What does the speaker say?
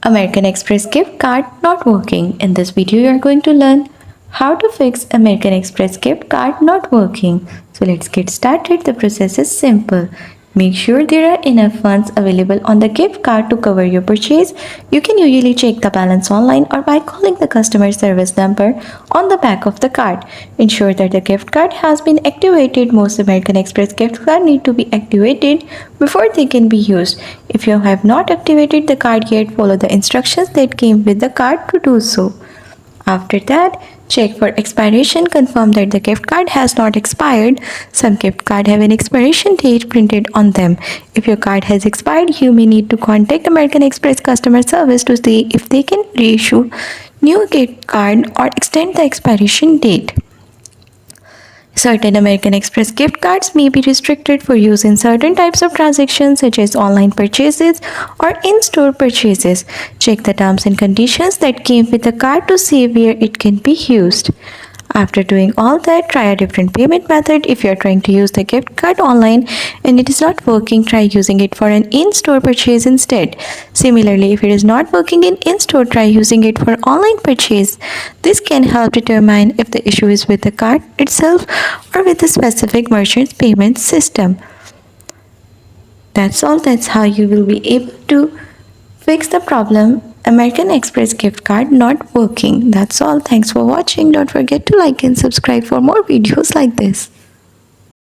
American Express gift card not working. In this video, you are going to learn how to fix American Express gift card not working. So let's get started. The process is simple. Make sure there are enough funds available on the gift card to cover your purchase. You can usually check the balance online or by calling the customer service number on the back of the card. Ensure that the gift card has been activated. Most American Express gift cards need to be activated before they can be used. If you have not activated the card yet, follow the instructions that came with the card to do so. After that, check for expiration. Confirm that the gift card has not expired. Some gift cards have an expiration date printed on them. If your card has expired, you may need to contact American Express customer service to see if they can reissue new gift card or extend the expiration date. Certain American Express gift cards may be restricted for use in certain types of transactions such as online purchases or in-store purchases. Check the terms and conditions that came with the card to see where it can be used. After doing all that, try a different payment method. If you are trying to use the gift card online and it is not working, try using it for an in-store purchase instead. Similarly, if it is not working in-store, try using it for online purchase. This can help determine if the issue is with the card itself or with the specific merchant's payment system. That's all. That's how you will be able to fix the problem American Express gift card not working. That's all. Thanks for watching. Don't forget to like and subscribe for more videos like this.